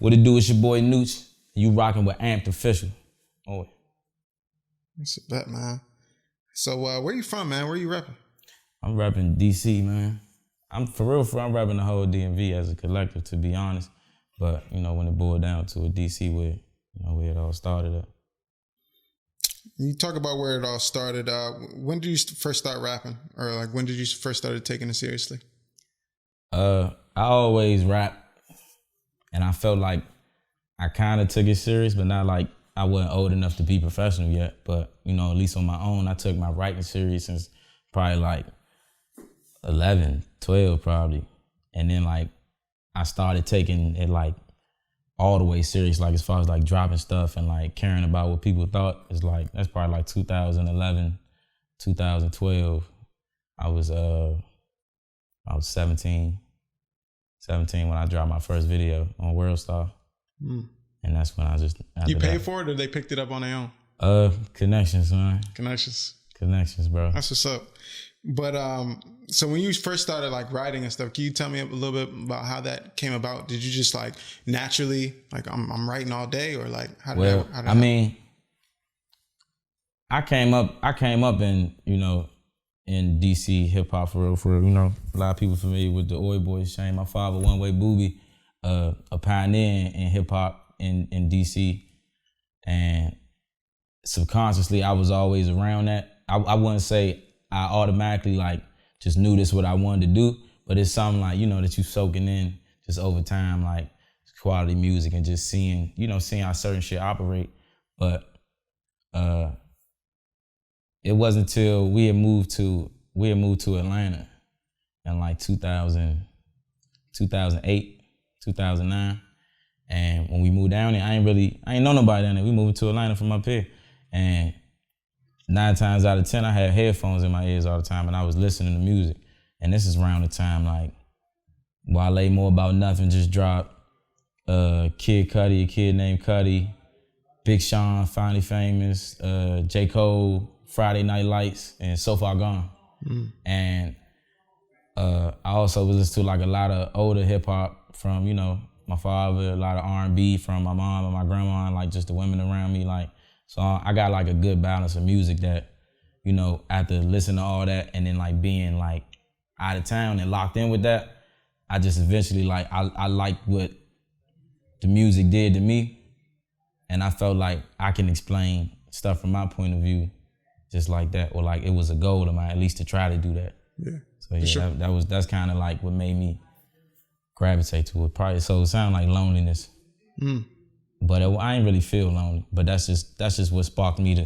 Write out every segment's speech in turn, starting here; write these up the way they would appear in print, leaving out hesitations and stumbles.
What it do? It's your boy Noochie. You rocking with Amped Official. Oh, That's a bet, man. So where you from, man? Where you rapping? I'm rapping DC, man. I'm for real. I'm rapping the whole DMV as a collective, to be honest. But you know, when it boiled down to a DC, where it all started at. You talk about where it all started. When did you first start rapping, or like when did you first started taking it seriously? I always rap, and I felt like I kind of took it serious, but not like I wasn't old enough to be professional yet. But you know, at least on my own, I took my writing serious since probably like 11, 12 probably, and then like I started taking it like all the way serious, like as far as like dropping stuff and like caring about what people thought. Is like that's probably like 2011, 2012. I was 17 when I dropped my first video on World Star. And that's when I just... You paid for it, or they picked it up on their own? Connections, man. Connections, bro. That's what's up. But so when you first started like writing and stuff, can you tell me a little bit about how that came about? Did you just like naturally like I'm writing all day, or like how did that happen? I mean, I came up in, you know, in DC hip hop for real. You know, a lot of people familiar with the Oi Boys chain. My father, One Way Booby, a pioneer in hip hop in DC, and subconsciously I was always around that. I wouldn't say I automatically like just knew this what I wanted to do, but it's something like, you know, that you soaking in just over time, like quality music and just seeing how certain shit operate. But it wasn't until we had moved to Atlanta in like 2008, 2009. And when we moved down there, I ain't know nobody down there. We moved to Atlanta from up here. And 9 times out of 10, I had headphones in my ears all the time, and I was listening to music. And this is around the time like Wale More About Nothing just dropped, Kid Cudi, a kid named Cudi, Big Sean, Finally Famous, J. Cole, Friday Night Lights, and So Far Gone. And I also was listening to like a lot of older hip hop from, you know, my father, a lot of R&B from my mom and my grandma, and like just the women around me. Like, so I got like a good balance of music that, you know, after listening to all that and then like being like out of town and locked in with that, I just eventually like, I liked what the music did to me. And I felt like I can explain stuff from my point of view just like that, or like it was a goal of mine at least to try to do that. Yeah. So yeah, sure. that's kind of like what made me gravitate to it. Probably, so it sounded like loneliness. But I ain't really feel lonely. But that's just what sparked me to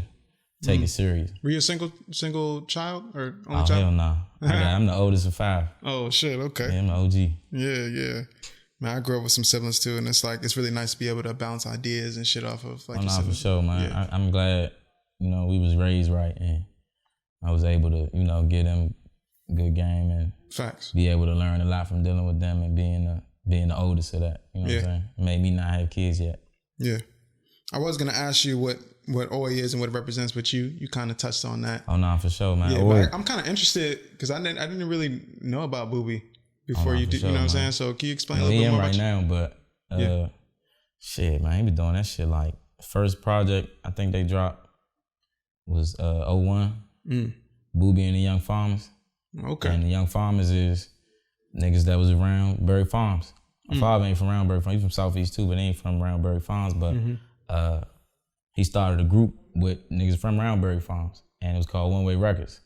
take it serious. Were you a single child or only child? Hell no. I'm the oldest of 5. Oh shit, okay. Yeah, I'm the OG. Yeah. Man, I grew up with some siblings too, and it's like it's really nice to be able to bounce ideas and shit off of like. For sure, man. Yeah. I'm glad, you know, we was raised right, and I was able to, you know, give them good game and facts. Be able to learn a lot from dealing with them and being the oldest of that. You know what I'm saying? It made me not have kids yet. Yeah. I was gonna ask you what Oi is and what it represents, but you kind of touched on that. Oh no, for sure, man. Yeah, but I'm kind of interested because I didn't really know about Booby before you did. Sure, you know what I'm saying? So can you explain a little bit more about now? But shit, man, he been doing that shit. Like first project I think they dropped was 01. Booby and the Young Farmers. Okay. And the Young Farmers is niggas that was around Berry Farms. My father ain't from around Berry Farms. He's from Southeast too, but he ain't from around Berry Farms. But he started a group with niggas from around Berry Farms, and it was called One Way Records.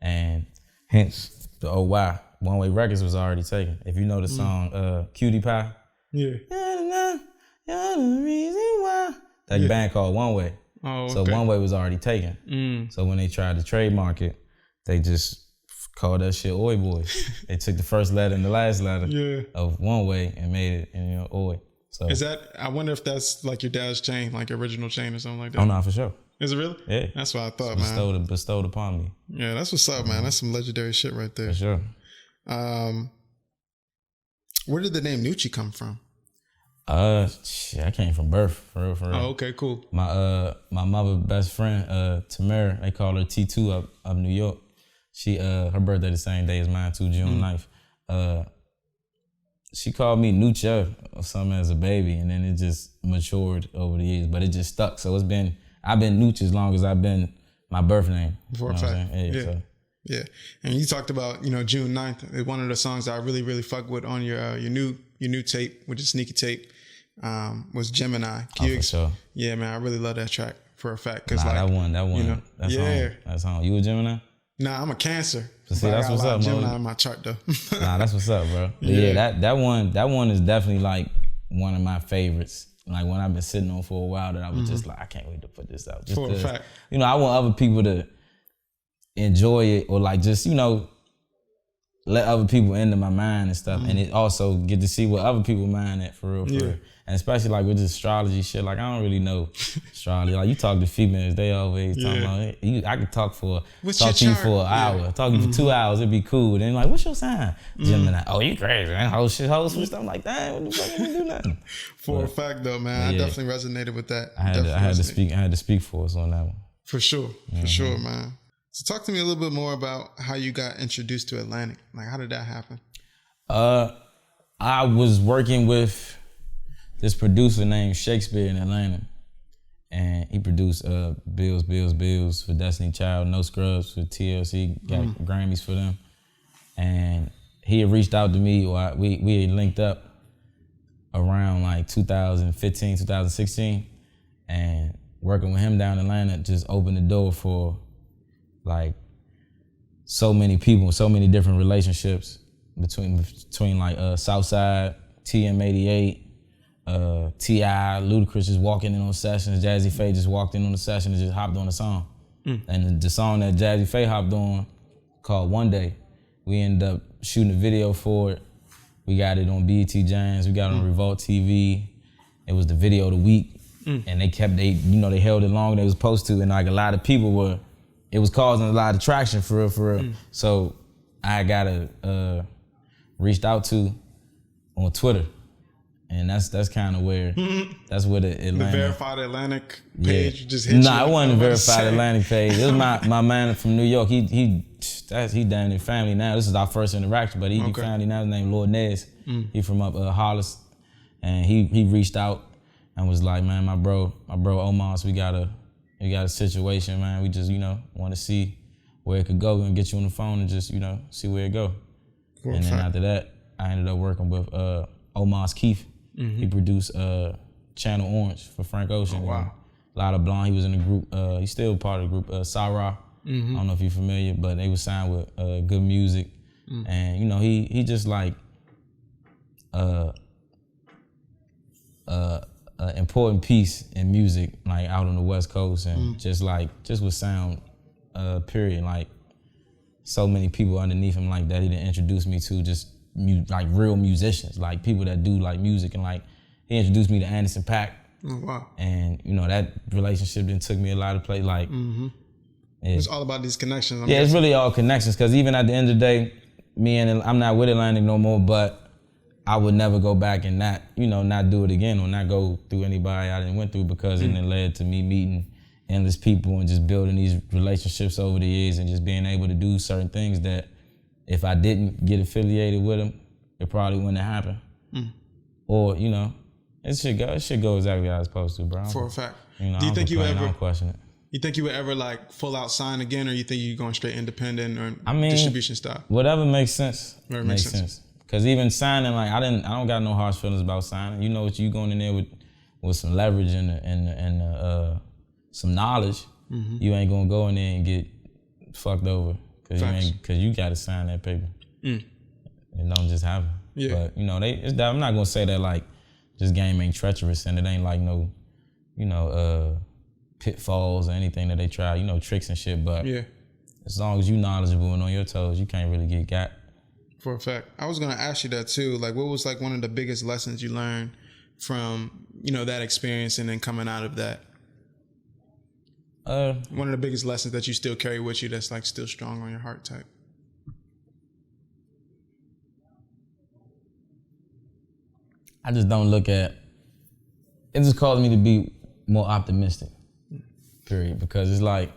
And hence the OY. One Way Records was already taken. If you know the song Cutie Pie. Yeah. You're the reason why. That band called One Way. Oh, okay. So One Way was already taken. So when they tried to trademark it, they just called that shit Oi Boys. They took the first letter and the last letter of One Way and made it, you know, Oi. So is that? I wonder if that's like your dad's chain, like your original chain or something like that. Oh no, for sure. Is it really? Yeah. That's what I thought, man. Bestowed upon me. Yeah, that's what's up, man. That's some legendary shit right there. For sure. Where did the name Noochie come from? Shit, I came from birth, for real. Oh, okay, cool. My mother's best friend, Tamara, they call her T2 up New York. She her birthday the same day as mine too, June 9th. she called me Noochie or something as a baby, and then it just matured over the years, but it just stuck. So I've been Noochie as long as I've been my birth name. For a fact. Yeah. And you talked about, June 9th. One of the songs that I really, really fuck with on your new tape, which is Sneaky Tape, was Gemini. For sure. Yeah, man, I really love that track for a fact. Cause that one. That's yeah. home. That's home. You a Gemini? Nah, I'm a Cancer. So see, that's what's up, Gemini man. on my chart though. Nah, that's what's up, bro. But yeah, that one is definitely like one of my favorites. Like when I've been sitting on for a while, that I was just like, I can't wait to put this out. Just for a fact. I want other people to enjoy it, or like just, let other people into my mind and stuff. And it also get to see what other people mind at for real. And especially like with this astrology shit, like I don't really know astrology. Like you talk to females, they always talking about it. I could talk to you for an hour, talk to you for 2 hours, it'd be cool. Then like, what's your sign? Gemini. Oh, you crazy, man. Whole switched. I'm like, dang, what the fuck, I didn't do nothing. For a fact though, man, I definitely resonated with that. I had to speak for us on that one. For sure, man. So talk to me a little bit more about how you got introduced to Atlantic. Like, how did that happen? I was working with this producer named Shakespeare in Atlanta, and he produced Bills for Destiny Child, No Scrubs for TLC, got Grammys for them. And he had reached out to me, or we had linked up around like 2015, 2016, and working with him down in Atlanta just opened the door for like so many people, so many different relationships between like Southside, TM88, T.I., Ludacris just walking in on sessions, Jazzy Faye just walked in on the session and just hopped on the song. And the song that Jazzy Faye hopped on called One Day, we ended up shooting a video for it. We got it on BET Jams, we got it on Revolt TV. It was the video of the week. And they held it longer than they was supposed to, and like a lot of people it was causing a lot of traction for real. So I got reached out to on Twitter, and that's kind of where that's where the Atlanta, the verified Atlantic page just hit you. Nah, it wasn't a verified Atlantic page. It was my man from New York. He down in family now. This is our first interaction, but he family now. His name Lord Nez. He from up Hollis, and he reached out and was like, man, my bro Omos, we got a situation, man. We just, want to see where it could go. We're gonna get you on the phone and just, see where it go. And then after that, I ended up working with Omos Keith. He produced Channel Orange for Frank Ocean. Oh, wow. A lot of Blonde. He was in the group. He's still part of the group. Sarah. I don't know if you're familiar, but they was signed with Good Music. And, he just like an important piece in music, like out on the West Coast, and just with sound, period. Like so many people underneath him like that. He didn't introduce me to just like real musicians, like people that do like music, and like he introduced me to Anderson .Paak. Oh wow! And that relationship then took me a lot of places. Like it's all about these connections. It's really all connections. Because even at the end of the day, I'm not with Atlantic no more, but I would never go back and not do it again, or not go through anybody I didn't went through, because it then led to me meeting endless people and just building these relationships over the years, and just being able to do certain things that if I didn't get affiliated with them, it probably wouldn't have happened. Or, it should go exactly how it's supposed to, bro. For a fact. Do you think you ever don't question it. You think you would ever like full out sign again, or you think you're going straight independent or distribution style? Whatever makes sense. Makes sense. Cause even signing, like I don't got no harsh feelings about signing. You know what, you going in there with some leverage and some knowledge. You ain't gonna go in there and get fucked over cause you gotta sign that paper. It don't just happen. Yeah. But I'm not gonna say that like this game ain't treacherous and it ain't like no, pitfalls or anything that they try, tricks and shit. But as long as you knowledgeable and on your toes, you can't really get got. For a fact. I was going to ask you that too. Like, what was like one of the biggest lessons you learned from, that experience and then coming out of that? One of the biggest lessons that you still carry with you that's like still strong on your heart type. I just don't look at, it just caused me to be more optimistic, period. Because it's like,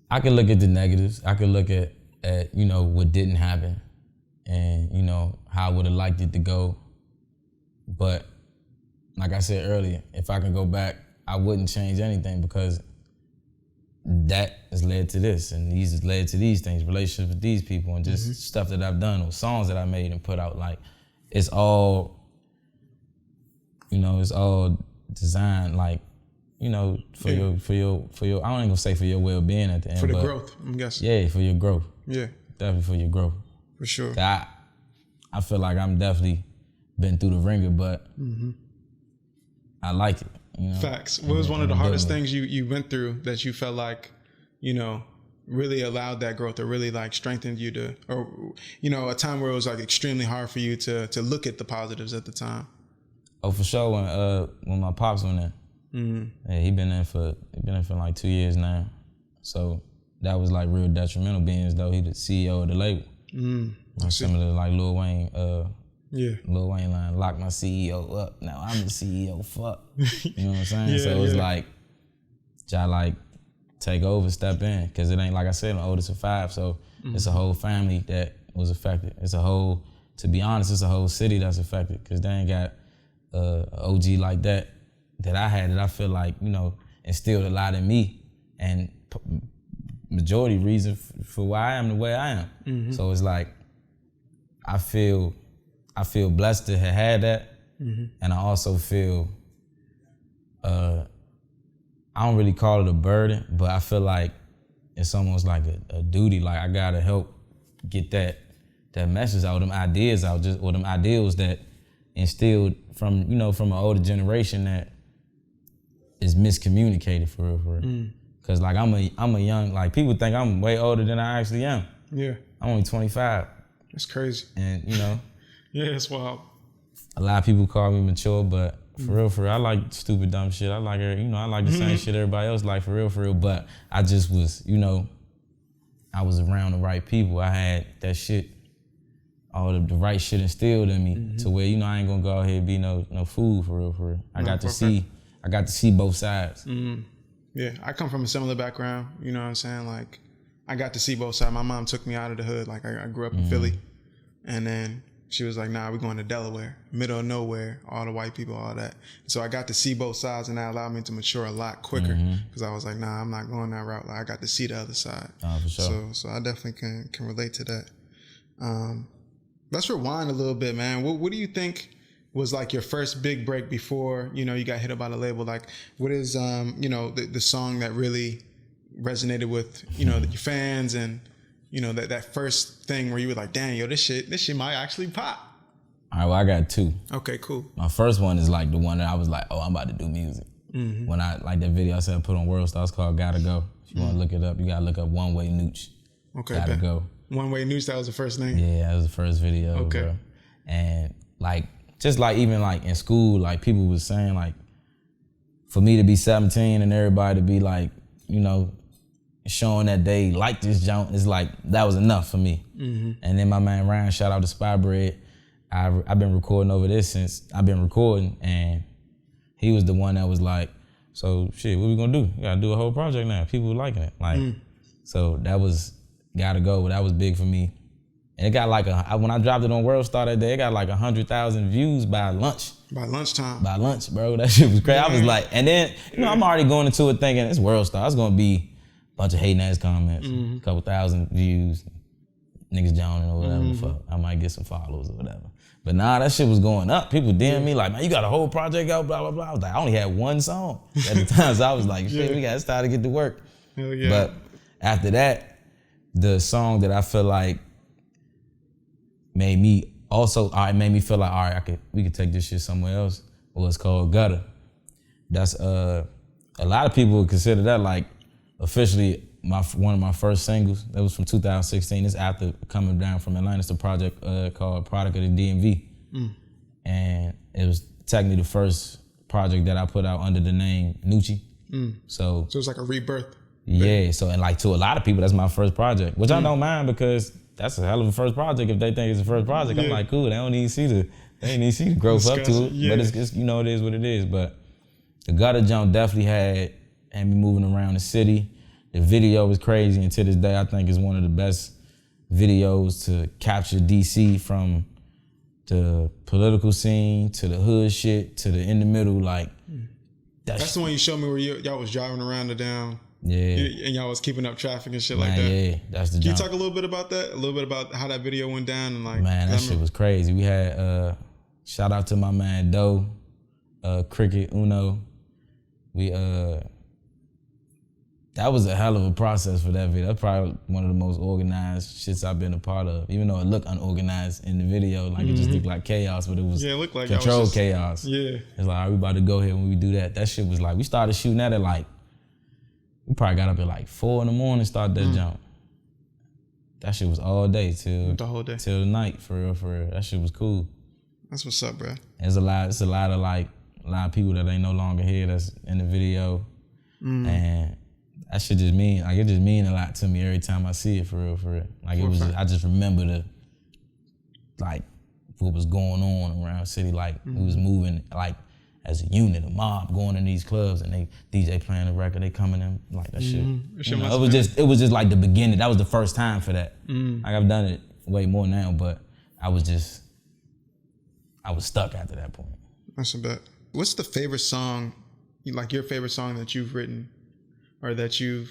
I could look at the negatives. I could look at what didn't happen, and you know, how I would have liked it to go. But like I said earlier, if I could go back, I wouldn't change anything because that has led to this, and these has led to these things, relationships with these people, and just stuff that I've done or songs that I made and put out. Like, it's all, you know, it's all designed, like, you know, for your, I don't even gonna say for your well-being at the end, for the but growth, I'm guessing. Yeah, for your growth. Yeah, definitely for your growth. For sure. I feel like I'm definitely been through the ringer, but I like it. You know? Facts. What was one of the hardest things you went through that you felt like, you know, really allowed that growth or really like strengthened you to, or, you know, a time where it was like extremely hard for you to look at the positives at the time? Oh, for sure. When my pops went in, yeah, he been in for like 2 years now. So that was like real detrimental, being as though he the CEO of the label. Similar to like Lil Wayne. Lil Wayne line, lock my CEO up. Now I'm the CEO, fuck. You know what I'm saying? So it's like, I like take over, step in. Cause it ain't, like I said, I'm oldest of 5. So it's a whole family that was affected. It's a whole, to be honest, it's a whole city that's affected. Cause they ain't got an OG like that I had, that I feel like, you know, instilled a lot in me. And majority reason for why I am the way I am. So it's like, I feel blessed to have had that, and I also feel, I don't really call it a burden, but I feel like it's almost like a duty. Like, I gotta help get that message out, them ideas out, or them ideals that instilled from, you know, from an older generation that is miscommunicated for real. Cause like I'm a young, like people think I'm way older than I actually am. Yeah, I'm only 25. That's crazy. And you know. Yeah, it's wild. A lot of people call me mature, but for real, I like stupid, dumb shit. I like it, you know, I like the same shit everybody else like, for real. But I just was, you know, I was around the right people. I had that shit, all the right shit instilled in me to where, you know, I ain't gonna go out here and be no fool, for real. I got to see both sides. Yeah, I come from a similar background, you know what I'm saying? Like, I got to see both sides. My mom took me out of the hood. Like, I grew up in Philly, and then she was like, nah, we're going to Delaware, middle of nowhere, all the white people, all that. So I got to see both sides, and that allowed me to mature a lot quicker, because I was like, nah, I'm not going that route. Like, I got to see the other side. Oh, for sure. So I definitely can relate to that. Let's rewind a little bit, man. What do you think was like your first big break before, you know, you got hit up by the label? Like, what is, you know, the song that really resonated with, you know, your fans, and, you know, that first thing where you were like, damn, yo, this shit might actually pop? All right, well, I got 2. Okay, cool. My first one is like the one that I was like, oh, I'm about to do music. When I, like that video I said I put on World Stars called Gotta Go. If you want to look it up, you got to look up One Way Nooch. Okay, Gotta Go. One Way Nooch, that was the first name? Yeah, that was the first video, okay, bro. And like, just like even like in school, like people was saying like, for me to be 17 and everybody to be like, you know, showing that they like this junk, is like, that was enough for me. And then my man Ryan, shout out to Spy Bread, I've been recording over this since I've been recording, and he was the one that was like, so shit, what we gonna do? We gotta do a whole project now. People were liking it. Like, so that was Gotta Go. That was big for me. And it got like when I dropped it on World Star that day, it got like 100,000 views by lunch. By lunchtime. By lunch, bro. That shit was crazy. I was like, and then, you know, I'm already going into it thinking it's World Star. It's gonna be a bunch of hating ass comments, a couple thousand views, niggas joning or whatever the fuck. I might get some followers or whatever. But nah, that shit was going up. People DM me like, man, you got a whole project out, blah, blah, blah. I was like, I only had one song at the time. So I was like, shit, we gotta start to get to work. Hell yeah. But after that, the song that I feel like made me feel like, all right, we could take this shit somewhere else, was called Gutter. That's a lot of people would consider that like officially one of my first singles. That was from 2016. It's after coming down from Atlanta. It's a project called Product of the DMV. And it was technically the first project that I put out under the name Noochie. So it's like a rebirth. Yeah, so, and like to a lot of people, that's my first project, which I don't mind, because that's a hell of a first project if they think it's the first project. I'm like, cool, they ain't even see the growth up to it. But it's you know, it is what it is. But the Gutter jump definitely had me moving around the city. The video was crazy, and to this day, I think is one of the best videos to capture DC from the political scene to the hood shit to the in the middle, like that's the one you showed me where y'all was driving around the down. Yeah. And y'all was keeping up traffic and shit like that. Yeah, that's the Can jump. you talk a little bit about that? A little bit about how that video went down and like. Man, that shit was crazy. We had shout out to my man Doe, Cricket, Uno. We that was a hell of a process for that video. That's probably one of the most organized shits I've been a part of. Even though it looked unorganized in the video, like it just looked like chaos, but it was it looked like controlled chaos. Yeah. It's like, all right, we about to go here when we do that. That shit was like, we started shooting that at like, we probably got up at like 4 in the morning, started that jump. That shit was all day till the whole day. Till the night, for real, for real. That shit was cool. That's what's up, bro. It's a lot of people that ain't no longer here that's in the video. And that shit just mean, like it just mean a lot to me every time I see it, for real, for real. Like it was just, I just remember like what was going on around the city, like we was moving like as a unit, a mob going in these clubs and they DJ playing the record, they coming in like that shit. You know, it was just like the beginning. That was the first time for that. Like I've done it way more now, but I was stuck after that point. That's a bet. What's the favorite song, like your favorite song that you've written or that you've,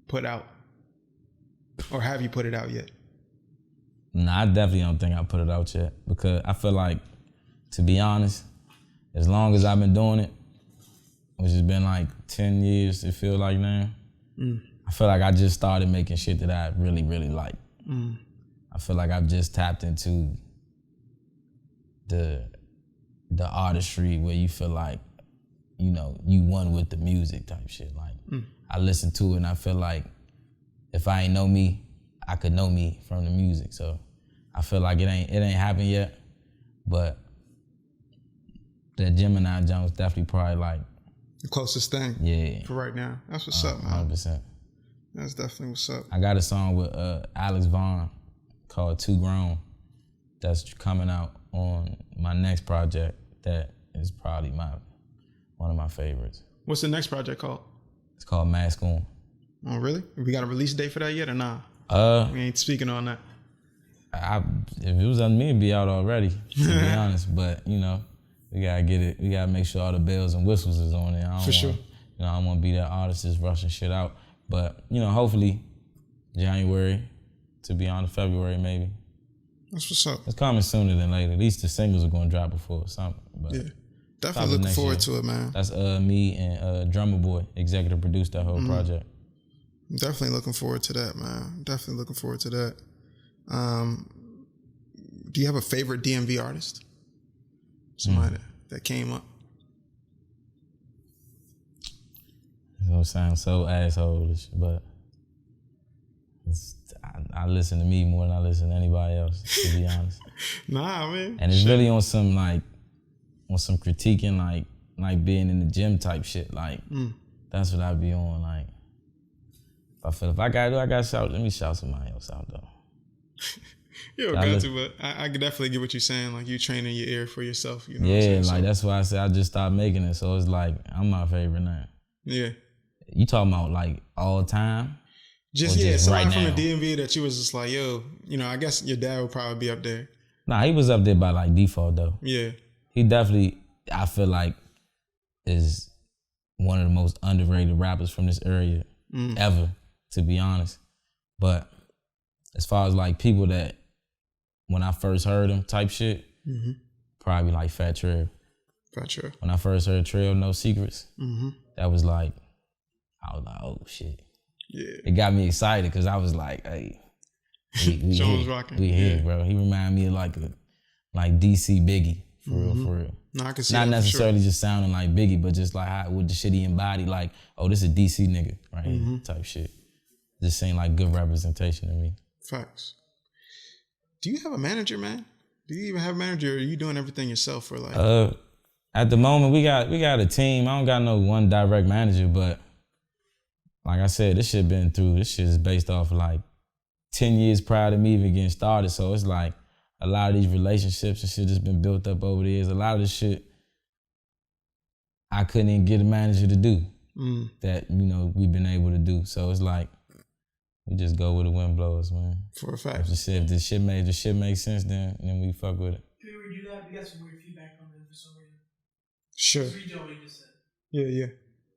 put out? Or have you put it out yet? Nah, I definitely don't think I put it out yet because I feel like, to be honest, as long as I've been doing it, which has been like 10 years, it feels like now, I feel like I just started making shit that I really, really like. I feel like I've just tapped into the artistry where you feel like, you one with the music type shit. Like, I listen to it and I feel like if I ain't know me, I could know me from the music. So I feel like it ain't happened yet, but that Gemini Jones definitely probably like the closest thing. Yeah. For right now. That's what's up, man. 100%. That's definitely what's up. I got a song with Alex Vaughn called Too Grown that's coming out on my next project that is probably one of my favorites. What's the next project called? It's called Mask On. Oh, really? We got a release date for that yet or nah? We ain't speaking on that. If it was up to me, it'd be out already, to be honest. But, we gotta get it. We gotta make sure all the bells and whistles is on it. I don't want to be that artist just rushing shit out. But, hopefully January, to be honest, February maybe. That's what's up. It's coming sooner than later. At least the singles are gonna drop before something. But yeah. Definitely looking forward to it, man. That's me and Drummer Boy, executive produced that whole project. Definitely looking forward to that, man. Definitely looking forward to that. Do you have a favorite DMV artist? Somebody that came up? It's gonna sound so assholeish, but I listen to me more than I listen to anybody else, to be honest. Nah, man. And it's really on some critiquing, like being in the gym type shit. Like, that's what I be on. Like, if I gotta shout, let me shout somebody else out though. You don't got to, but I can definitely get what you're saying. Like, you training your ear for yourself. You know yeah, like that's why I said I just started making it. So it's like I'm my favorite now. Yeah. You talking about like all time? Just somebody from the DMV that you was just like, yo, I guess your dad would probably be up there. Nah, he was up there by like default though. Yeah. He definitely, I feel like, is one of the most underrated rappers from this area ever, to be honest. But as far as like people that, when I first heard him type shit, probably like Fat Trail. Fat Trail. When I first heard Trail No Secrets, that was like, I was like, oh shit. Yeah. It got me excited because I was like, hey, we here, bro. He reminded me of like DC Biggie, for real. No, I can see not necessarily just sounding like Biggie, but just like how with the shit he embodied, like, oh, this is a DC nigga, right here, type shit. Just seemed like good representation to me. Facts. Do you have a manager, man? Do you even have a manager, or are you doing everything yourself for like? At the moment, we got a team. I don't got no one direct manager, but like I said, this shit is based off of like 10 years prior to me even getting started. So it's like a lot of these relationships and shit just been built up over the years. A lot of this shit I couldn't even get a manager to do that, we've been able to do. So it's like we just go where the wind blows, man. For a fact. If the shit makes sense, then we fuck with it. Can we do that? We got some weird feedback on that for some reason. Sure. Just read what you just said. Yeah.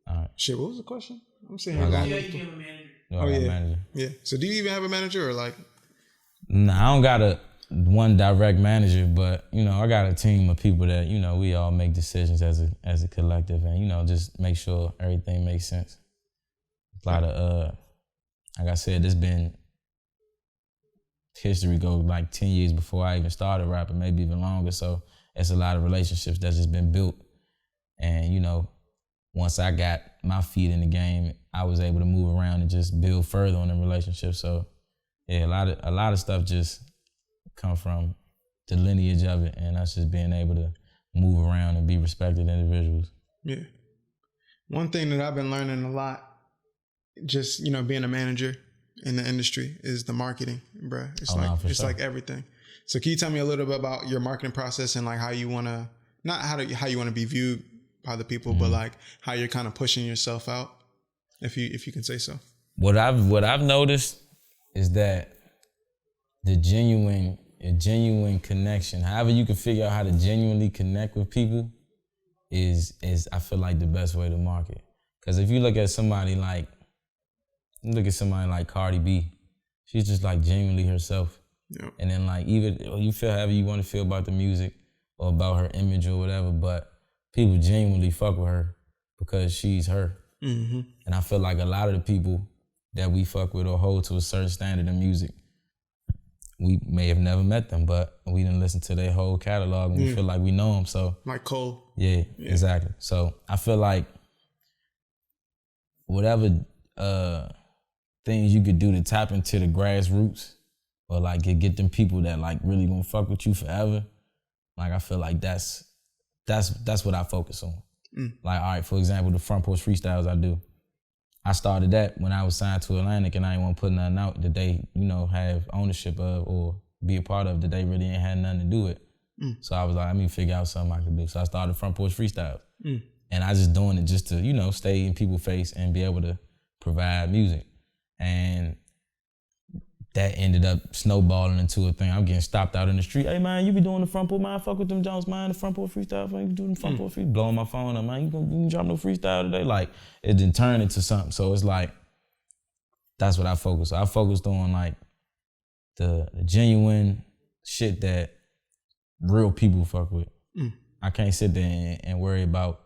All right. Shit, what was the question? I'm saying. You became a manager. I got a manager. Yeah. So do you even have a manager or like? Nah, I don't got one direct manager, but I got a team of people that we all make decisions as a collective, and just make sure everything makes sense. A lot of like I said, this been history go like 10 years before I even started rapping, maybe even longer. So it's a lot of relationships that's just been built, and once I got my feet in the game, I was able to move around and just build further on the relationship. So yeah, a lot of stuff just come from the lineage of it, and that's just being able to move around and be respected individuals. Yeah. One thing that I've been learning a lot, just being a manager in the industry, is the marketing, bruh. It's like everything. So can you tell me a little bit about your marketing process and like how you want to, not how you want to be viewed by the people, but like how you're kind of pushing yourself out, if you can say so. What I've noticed is that a genuine connection, however you can figure out how to genuinely connect with people, is I feel like the best way to market. Because if you look at somebody like Cardi B, she's just like genuinely herself. Yep. And then like even you feel however you want to feel about the music or about her image or whatever, but people genuinely fuck with her because she's her. Mm-hmm. And I feel like a lot of the people that we fuck with or hold to a certain standard of music, we may have never met them, but we didn't listen to their whole catalog and we feel like we know them. So like Cole. Yeah, exactly. So I feel like whatever things you could do to tap into the grassroots or like get them people that like really gonna fuck with you forever, like I feel like that's what I focus on. Like, all right, for example, the front porch freestyles I do. I started that when I was signed to Atlantic and I didn't want to put nothing out that they, have ownership of or be a part of that they really ain't had nothing to do with. So I was like, let me figure out something I could do. So I started front porch freestyles. And I just doing it just to, stay in people's face and be able to provide music. And that ended up snowballing into a thing. I'm getting stopped out in the street. Hey man, you be doing the front porch, man? Fuck with them Jones, man. The front porch freestyle, man. You doing the front porch freestyle? Blowing my phone up, man. You can drop no freestyle today? Like, it didn't turn into something. So it's like, that's what I focused. I focused on like the genuine shit that real people fuck with. I can't sit there and worry about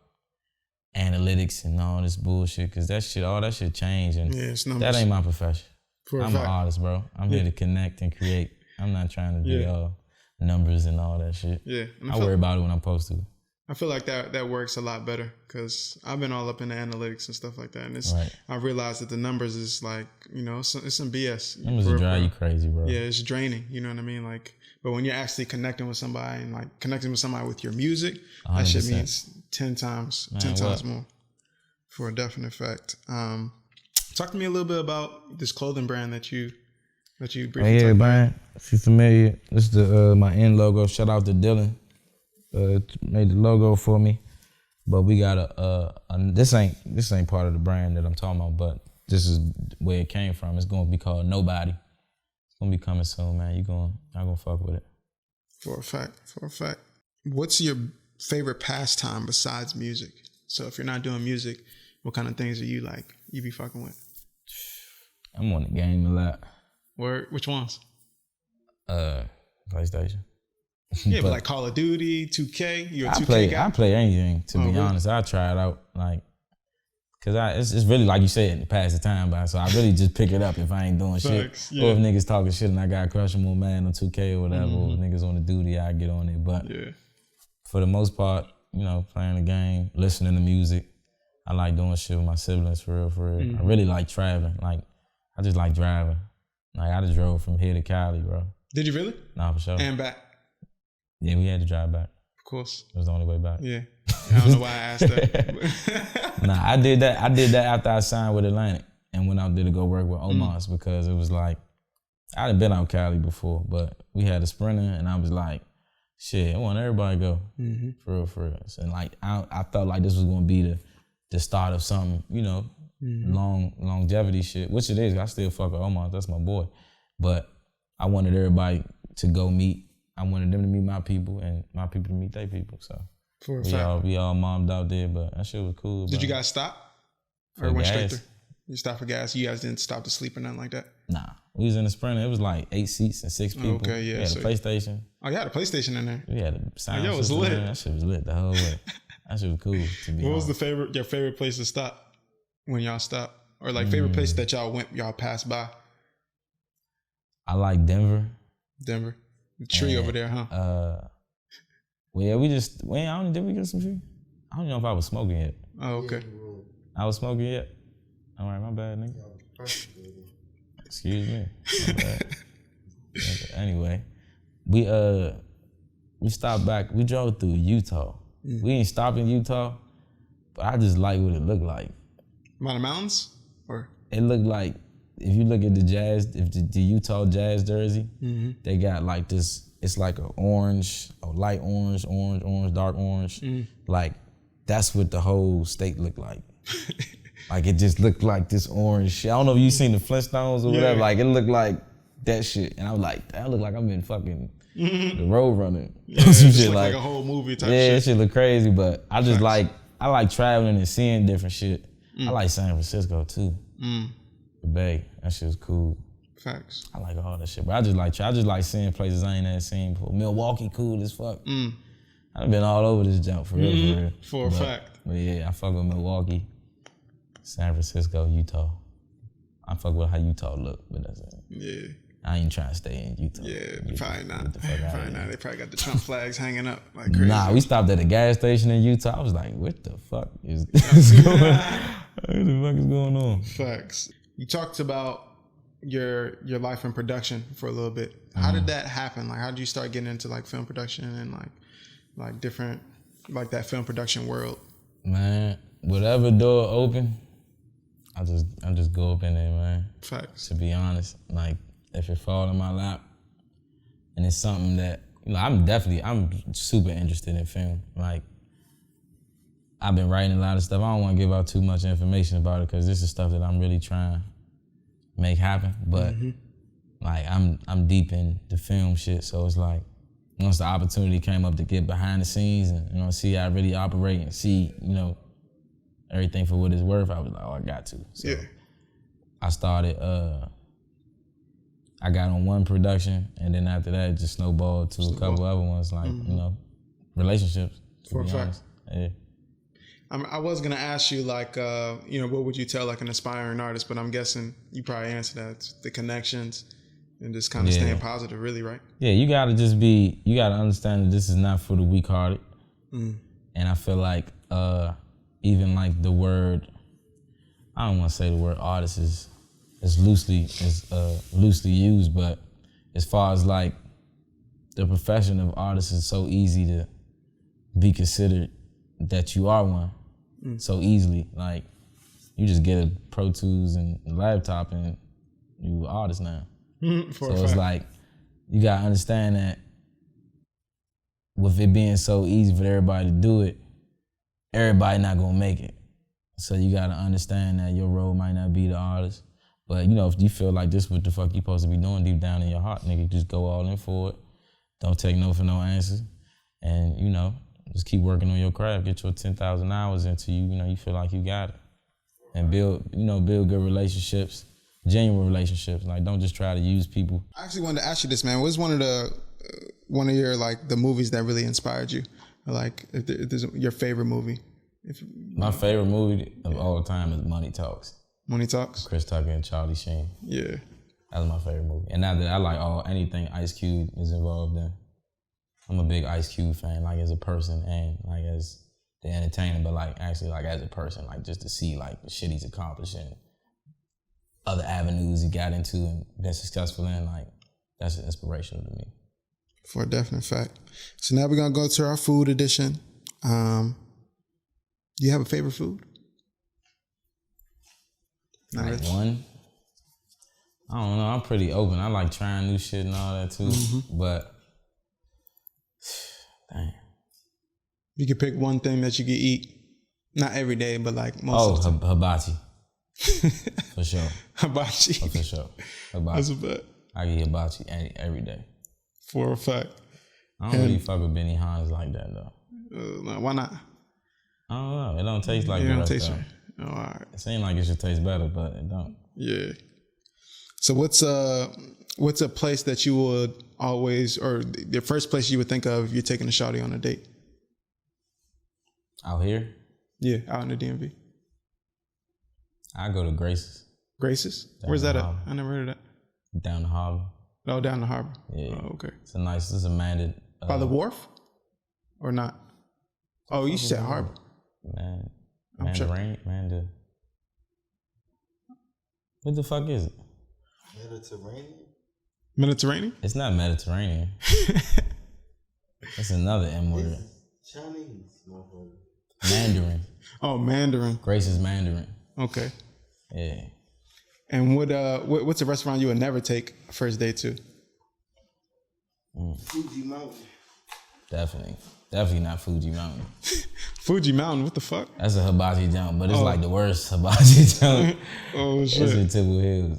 analytics and all this bullshit, cause all that shit changed, and that ain't my profession. I'm an artist, bro. I'm here to connect and create. I'm not trying to do all numbers and all that shit. Yeah, I worry about it when I'm supposed to. I feel like that works a lot better because I've been all up in the analytics and stuff like that, and I realized that the numbers is like it's some BS. Numbers will drive you crazy, bro. Yeah, it's draining. You know what I mean? Like, but when you're actually connecting with somebody and like connecting with somebody with your music, 100%. That shit means 10 times more, for a definite fact. Talk to me a little bit about this clothing brand that you briefly talked about. If you're familiar, this is my end logo. Shout out to Dylan. Made the logo for me. But we got this ain't part of the brand that I'm talking about, but this is where it came from. It's gonna be called Nobody. It's gonna be coming soon, man. Y'all gonna fuck with it. For a fact. What's your favorite pastime besides music? So if you're not doing music, what kind of things are you be fucking with? I'm on the game a lot. Which ones? PlayStation. Yeah, but like Call of Duty, 2K. You're a 2K guy? I play anything, to be honest. I try it out, cause it's really like you said, to pass the time by. So I really just pick it up if I ain't doing shit, or if niggas talking shit and I got crushable man on 2K or whatever, or if niggas on the duty, I get on it. But for the most part, playing the game, listening to music. I like doing shit with my siblings, for real. I really like traveling. Like, I just like driving. Like, I just drove from here to Cali, bro. Did you really? Nah, for sure. And back? Yeah, we had to drive back. Of course. It was the only way back. Yeah. I don't know why I asked that. Nah, I did that after I signed with Atlantic and went out there to go work with Omar's because it was like, I done been out Cali before, but we had a Sprinter and I was like, shit, I want everybody to go. For real. And like, I felt like this was going to be the start of something, longevity shit, which it is. I still fuck with Omar. That's my boy. But I wanted everybody to go meet. I wanted them to meet my people and my people to meet their people. So we all mommed out there, but that shit was cool. Did you guys stop? Or went straight through? You stopped for gas? You guys didn't stop to sleep or nothing like that? Nah. We was in the Sprinter. It was like 8 seats and 6 people. Okay, yeah. We had a PlayStation. Oh, you had a PlayStation in there? We had a sound it was system lit. in there. That shit was lit the whole way. That shit was cool, to be What honest. was your favorite place to stop when y'all stopped? Or like favorite place that y'all passed by? I like Denver. Denver. The tree over there, huh? Well, yeah, did we get some tree? I don't know if I was smoking yet. Oh, okay. I was smoking yet? All right, my bad, nigga. Excuse me. My bad. Okay, anyway, we stopped back. We drove through Utah. We ain't stopped in Utah, but I just like what it looked like. By the mountains? Or? It looked like, if you look at the Utah Jazz jersey, they got like this, it's like a orange, a light orange, dark orange. Like, that's what the whole state looked like. Like, it just looked like this orange shit. I don't know if you seen the Flintstones or whatever. Like, it looked like that shit. And I was like, that look like I'm in fucking the Road Runner. Yeah, some shit like a whole movie type shit. Yeah, that shit look crazy, but I just I like traveling and seeing different shit. I like San Francisco too. The Bay, that shit was cool. Facts. I like all that shit, but I just like seeing places I ain't never seen before. Milwaukee, cool as fuck. I've been all over this jump for real. For a fact. But yeah, I fuck with Milwaukee, San Francisco, Utah. I fuck with how Utah look, but that's it. Yeah. I ain't trying to stay in Utah. Yeah, probably not. Probably not. They probably got the Trump flags hanging up like crazy. Nah, we stopped at a gas station in Utah. I was like, what the fuck is going on? What the fuck is going on? Facts. You talked about your life in production for a little bit. How did that happen? Like, how did you start getting into like film production and like different, like that film production world? Man, whatever door open, I just go up in there, man. Facts. To be honest, like if it fall in my lap, and it's something that I'm super interested in film. Like I've been writing a lot of stuff. I don't want to give out too much information about it because this is stuff that I'm really trying to make happen. But like I'm deep in the film shit, so it's like once the opportunity came up to get behind the scenes and see how I really operate and see everything for what it's worth, I was like, oh, I got to. So I started. I got on one production, and then after that, it just snowballed to a couple other ones, like relationships. For a fact. Yeah. I was gonna ask you like, what would you tell like an aspiring artist? But I'm guessing you probably answered that. It's the connections and just kind of staying positive, really, right? Yeah, you gotta understand that this is not for the weak-hearted. And I feel like even like the word, I don't want to say the word artist is loosely used, but as far as like the profession of artist is so easy to be considered that you are one so easily. Like you just get a Pro Tools and a laptop and you an artist now. So it's like you gotta understand that with it being so easy for everybody to do it, everybody not gonna make it. So you gotta understand that your role might not be the artist. But if you feel like this is what the fuck you supposed to be doing deep down in your heart, nigga, just go all in for it. Don't take no for no answers. And just keep working on your craft. Get your 10,000 hours into you feel like you got it. And build good relationships, genuine relationships. Like don't just try to use people. I actually wanted to ask you this, man. What was one of your like the movies that really inspired you? Like if there's your favorite movie? My favorite movie of all time is Money Talks. Money Talks? Chris Tucker and Charlie Sheen. Yeah. That's my favorite movie. And now that I like anything Ice Cube is involved in. I'm a big Ice Cube fan, like as a person and like as the entertainer, but like actually like as a person, like just to see like the shit he's accomplished and other avenues he got into and been successful in, like that's inspirational to me. For a definite fact. So now we're gonna go to our food edition. Do you have a favorite food? Not like one? I don't know. I'm pretty open. I like trying new shit and all that too. But dang. You could pick one thing that you could eat, not every day, but like most of the time. Hibachi. For sure. Hibachi. For sure. Hibachi. That's a bet. I get hibachi every day. For a fact. I don't really fuck with Benny Hines like that though. No, why not? I don't know. It don't taste like It the don't rest taste of right. them. Oh, all right. It seems like it should taste better, but it don't. Yeah. So what's a place that you would always, or the first place you would think of if you're taking a shawty on a date? Out here, Yeah, out in the DMV. I go to Grace's. Grace's? Down Where's that the at? harbor. I never heard of that. Down the harbor. Oh, down the harbor. Yeah. Oh, okay. It's a mandate. By the wharf? Or not? Oh, you said harbor. Man, I'm Mandarin, Manda. What the fuck is it? Mediterranean? Mediterranean? It's not Mediterranean. It's another M word. Chinese, motherfucker. Mandarin. Oh, Mandarin. Grace's Mandarin. Okay. Yeah. And what's a restaurant you would never take a first date to? Fuji Mountain. Definitely not Fuji Mountain. Fuji Mountain, what the fuck? That's a hibachi jump, but it's like the worst hibachi jump. Oh, It's shit. in Temple Hills.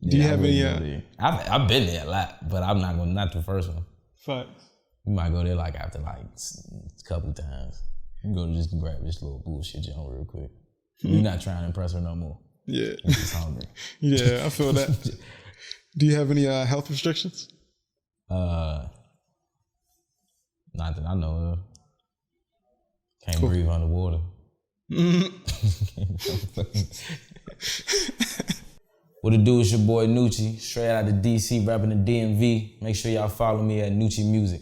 Do you I have wouldn't any, go there. I've been there a lot, but I'm not the first one. Facts. We might go there like after like a couple times. We go to just grab this little bullshit jump real quick. You're not trying to impress her no more. Yeah. I'm just hungry. Yeah, I feel that. Do you have any health restrictions? Not that I know of. Can't breathe underwater. What it do? It's your boy Noochie, straight out of DC, rapping the DMV. Make sure y'all follow me at Noochie Music.